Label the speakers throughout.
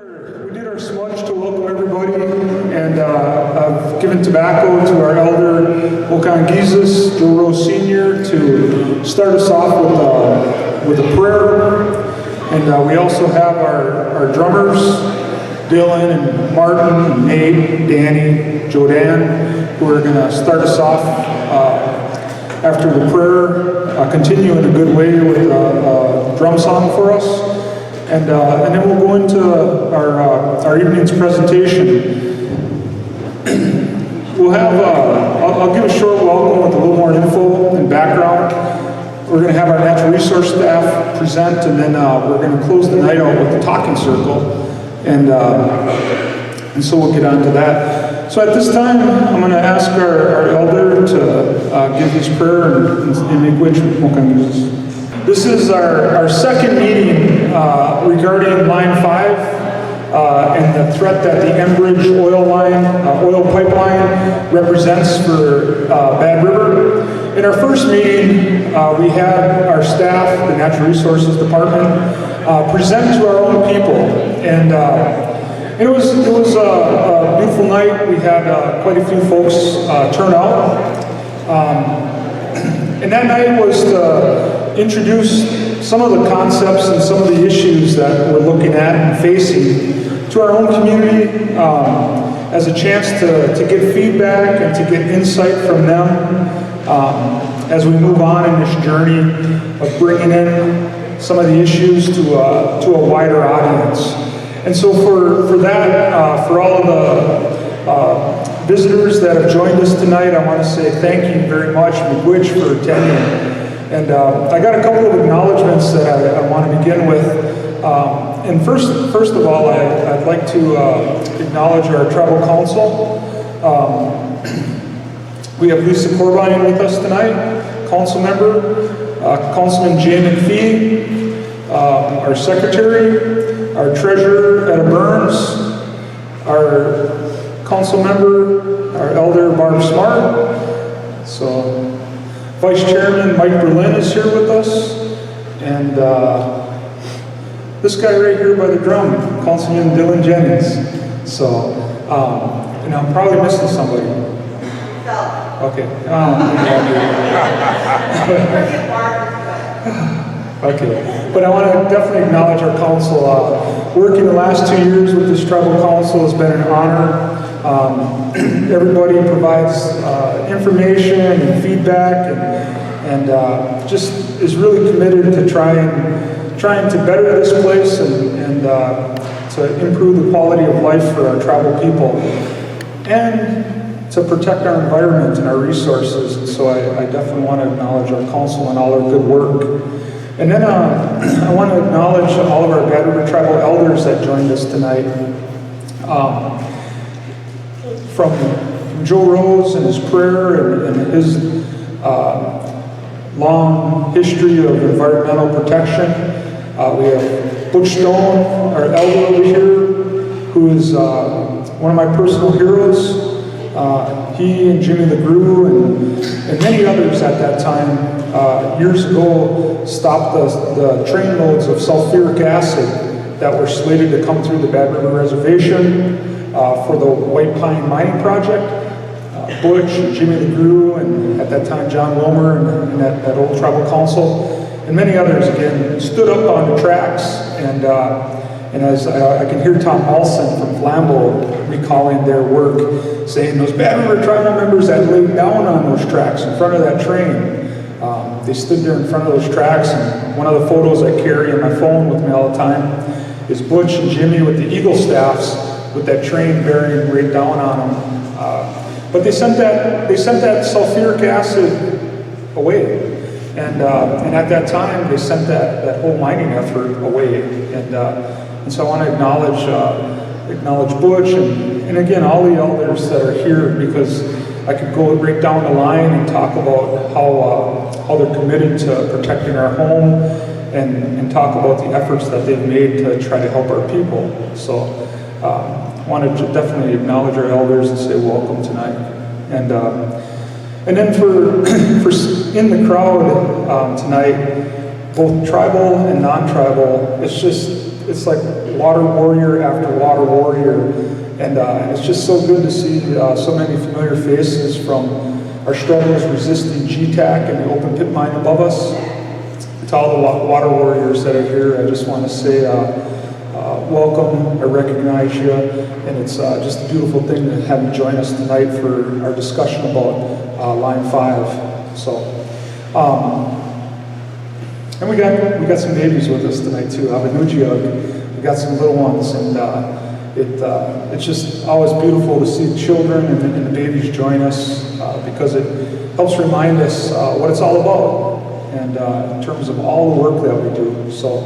Speaker 1: We did our smudge to welcome everybody, and I've given tobacco to our elder, Okan Gizis, Joe Rose Sr., to start us off with a prayer. And we also have our drummers, Dylan and Martin, and Nate, Danny, Jodan, who are going to start us off after the prayer, continue in a good way with a drum song for us. And then we'll go into our evening's presentation. We'll have, I'll give a short welcome with a little more info and background. We're going to have our natural resource staff present, and then we're going to close the night out with the talking circle. And so we'll get on to that. So at this time, I'm going to ask our elder to give his prayer and make which Okan Gizis. This is our second meeting regarding Line 5 and the threat that the Enbridge oil pipeline represents for Bad River. In our first meeting, we had our staff, the Natural Resources Department, present to our own people. And it was a beautiful night. We had quite a few folks turn out. And that night was to introduce some of the concepts and some of the issues that we're looking at and facing to our own community as a chance to get feedback and to get insight from them as we move on in this journey of bringing in some of the issues to a wider audience. And so for that, for all of the visitors that have joined us tonight, I want to say thank you very much, Miigwech, for attending. And I got a couple of acknowledgments that I want to begin with. And first of all, I'd like to acknowledge our tribal council. We have Lisa Corbine with us tonight, council member, Councilman Jay McPhee, our secretary, our treasurer, Etta Burns, our council member, our elder, Barb Smart. So, Vice Chairman Mike Berlin is here with us, and this guy right here by the drum, Councilman Dylan Jennings. So, and I'm probably missing somebody. Okay. Okay, but I want to definitely acknowledge our council. Working the last 2 years with this tribal council has been an honor. Everybody provides information and feedback, and just is really committed to trying to better this place and to improve the quality of life for our tribal people, and to protect our environment and our resources. And so I definitely want to acknowledge our council and all their good work. And then I want to acknowledge all of our Bad River tribal elders that joined us tonight. From Joe Rose and his prayer and his long history of environmental protection. We have Butch Stone, our elder over here, who is one of my personal heroes. He and Jimmy the Gru and many others at that time, years ago, stopped the train loads of sulfuric acid that were slated to come through the Bad River Reservation for the White Pine Mining Project. Butch and Jimmy the Gru, and at that time John Wilmer and that old tribal council, and many others again stood up on the tracks, and as I can hear Tom Olson from Flambeau recalling their work, saying those Bad River tribal members that laid down on those tracks in front of that train, they stood there in front of those tracks, and one of the photos I carry on my phone with me all the time is Butch and Jimmy with the eagle staffs with that train bearing right down on them. But they sent that sulfuric acid away, and at that time they sent that whole mining effort away, and so I want to acknowledge Butch and again all the elders that are here, because I could go right down the line and talk about how they're committed to protecting our home and talk about the efforts that they've made to try to help our people. So. I wanted to definitely acknowledge our elders and say welcome tonight. And then for in the crowd tonight, both tribal and non-tribal, it's like water warrior after water warrior. And it's just so good to see so many familiar faces from our struggles resisting GTAC and the open pit mine above us. To all the water warriors that are here, I just want to say welcome. I recognize you, and it's just a beautiful thing to have you join us tonight for our discussion about Line 5. So, and we got some babies with us tonight too. We got some little ones, and it's just always beautiful to see the children and the babies join us because it helps remind us what it's all about, and in terms of all the work that we do. So,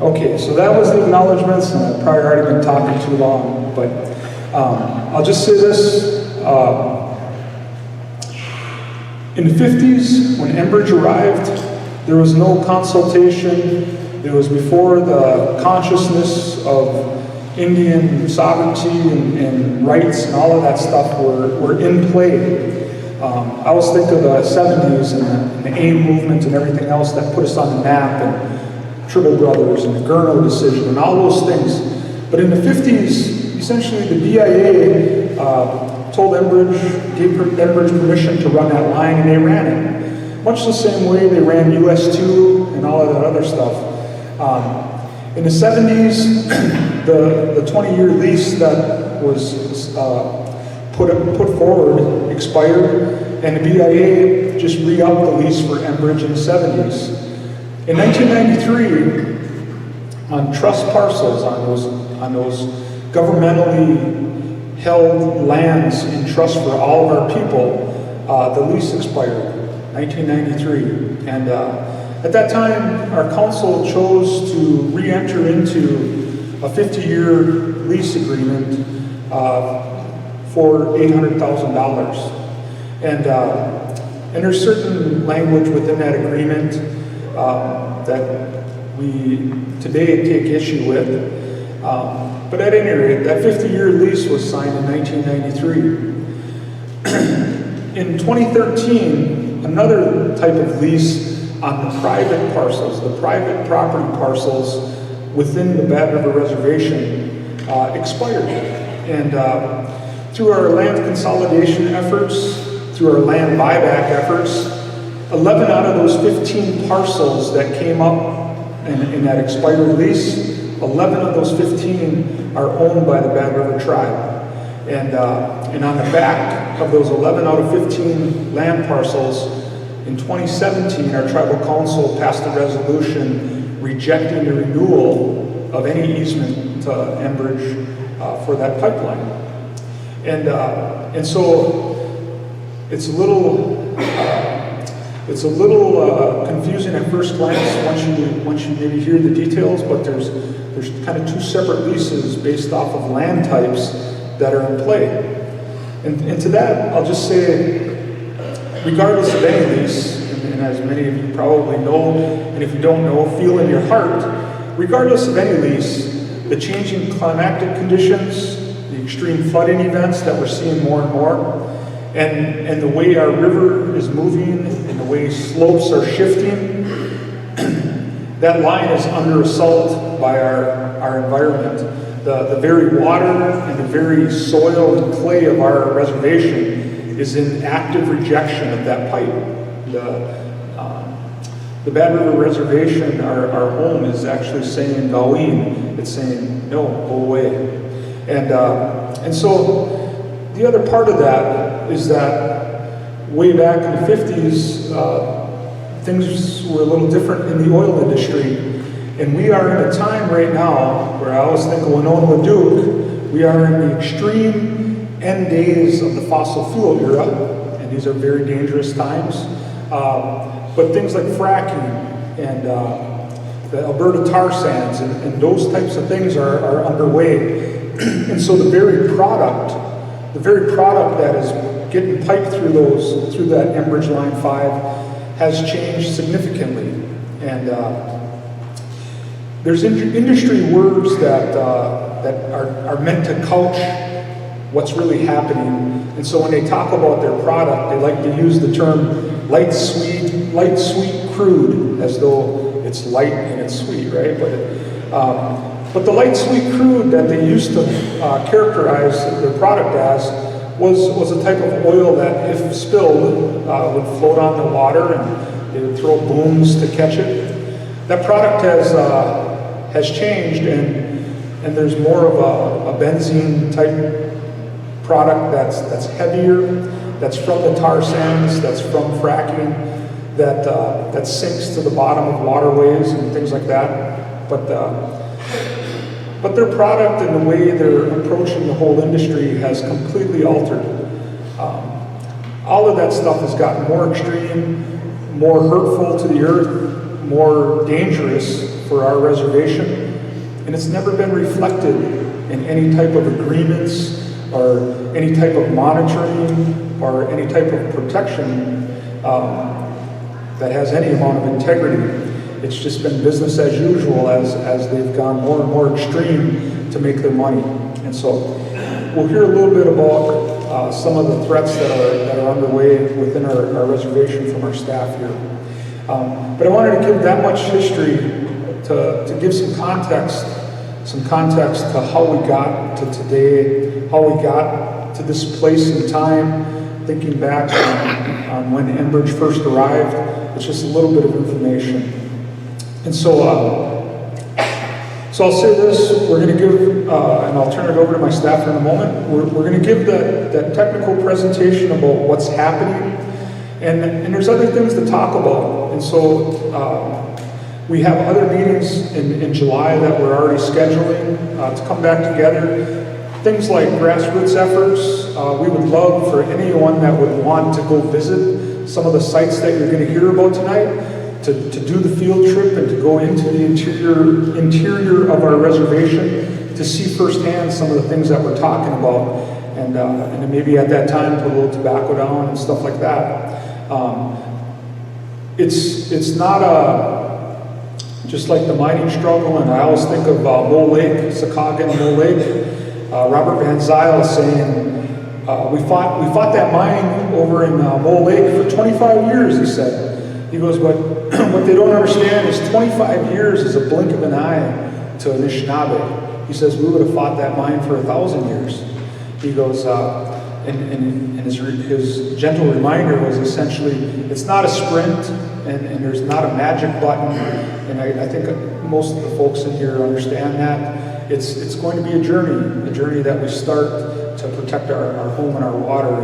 Speaker 1: okay, so that was the acknowledgments, and I've probably already been talking too long, but I'll just say this. In the 50s, when Enbridge arrived, there was no consultation. It was before the consciousness of Indian sovereignty and rights and all of that stuff were in play. I always think of the 70s and the AIM movement and everything else that put us on the map, and Tribble Brothers and the Gurno decision and all those things. But in the 50s, essentially the BIA told Enbridge, gave Enbridge permission to run that line, and they ran it. Much the same way they ran US2 and all of that other stuff. In the 70s, the 20-year lease that was put forward expired, and the BIA just re-upped the lease for Enbridge in the 70s. In 1993, on trust parcels, on those governmentally held lands in trust for all of our people, the lease expired, 1993. And at that time, our council chose to re-enter into a 50-year lease agreement for $800,000. And there's certain language within that agreement that we today take issue with. But at any rate, that 50-year lease was signed in 1993. In 2013, another type of lease on the private parcels, the private property parcels within the Bad River Reservation expired. And through our land consolidation efforts, through our land buyback efforts, 11 out of those 15 parcels that came up in that expired lease, 11 of those 15 are owned by the Bad River Tribe. And on the back of those 11 out of 15 land parcels, in 2017, our tribal council passed a resolution rejecting the renewal of any easement to Enbridge for that pipeline. And so it's a little confusing at first glance once you maybe hear the details, but there's kind of two separate leases based off of land types that are in play. And to that, I'll just say, regardless of any lease, and as many of you probably know, and if you don't know, feel in your heart, regardless of any lease, the changing climatic conditions, the extreme flooding events that we're seeing more and more, and the way our river is moving and the way slopes are shifting, that line is under assault by our environment. The very water and the very soil and clay of our reservation is in active rejection of that pipe. The Bad River Reservation, our home, is actually saying Gaween. It's saying, no, go away. And so the other part of that is that way back in the 50s, things were a little different in the oil industry. And we are in a time right now where I always think of Winona LaDuke, we are in the extreme end days of the fossil fuel era, and these are very dangerous times. But things like fracking and the Alberta tar sands and those types of things are underway. And so the very product that is getting piped through that Enbridge Line 5 has changed significantly. And there's industry words that are meant to couch what's really happening. And so when they talk about their product, they like to use the term light, sweet, crude, as though it's light and it's sweet, right? But But the light sweet crude that they used to characterize their product as was a type of oil that, if spilled, would float on the water, and they would throw booms to catch it. That product has changed, and there's more of a benzene type product that's heavier, that's from the tar sands, that's from fracking, that sinks to the bottom of waterways and things like that. But their product and the way they're approaching the whole industry has completely altered. All of that stuff has gotten more extreme, more hurtful to the earth, more dangerous for our reservation, and it's never been reflected in any type of agreements or any type of monitoring or any type of protection that has any amount of integrity. It's just been business as usual as they've gone more and more extreme to make their money. And so we'll hear a little bit about some of the threats that are underway within our reservation from our staff here. But I wanted to give that much history to give some context to how we got to today, how we got to this place in time, thinking back on when Enbridge first arrived. It's just a little bit of information. And so I'll say this, we're going to give, and I'll turn it over to my staff in a moment, we're going to give that technical presentation about what's happening, and there's other things to talk about. And so we have other meetings in July that we're already scheduling to come back together. Things like grassroots efforts. We would love for anyone that would want to go visit some of the sites that you're going to hear about tonight, to do the field trip and to go into the interior of our reservation to see firsthand some of the things that we're talking about, and then maybe at that time put a little tobacco down and stuff like that. It's not just like the mining struggle, and I always think of Mole Lake, Sakaga and Mole Lake. Robert Van Zyl saying, we fought that mine over in Mole Lake for 25 years, he said. He goes, but what they don't understand is 25 years is a blink of an eye to Anishinaabe. He says, we would have fought that mine for 1,000 years. He goes, and his gentle reminder was essentially, it's not a sprint, and there's not a magic button, and I think most of the folks in here understand that. It's going to be a journey that we start to protect our home and our water,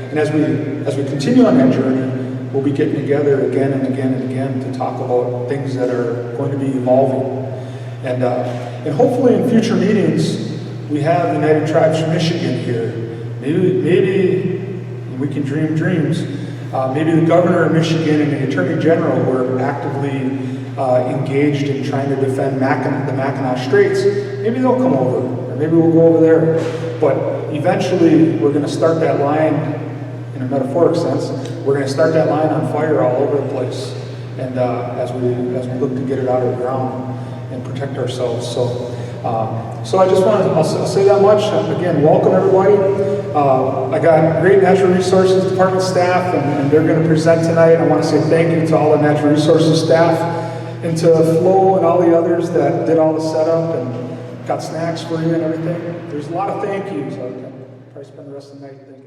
Speaker 1: and as we continue on that journey, we'll be getting together again and again and again to talk about things that are going to be evolving. And hopefully in future meetings, we have United Tribes from Michigan here. Maybe we can dream dreams. Maybe the governor of Michigan and the attorney general were actively engaged in trying to defend the Mackinac Straits. Maybe they'll come over, or maybe we'll go over there. But eventually, we're going to start that line, in a metaphoric sense, we're going to start that line on fire all over the place, and as we look to get it out of the ground and protect ourselves. So I just wanted, I'll say that much. Again, welcome everybody. I got great Natural Resources Department staff, and they're going to present tonight. I want to say thank you to all the Natural Resources staff, and to Flo and all the others that did all the setup and got snacks for you and everything. There's a lot of thank yous. I'll probably spend the rest of the night thinking.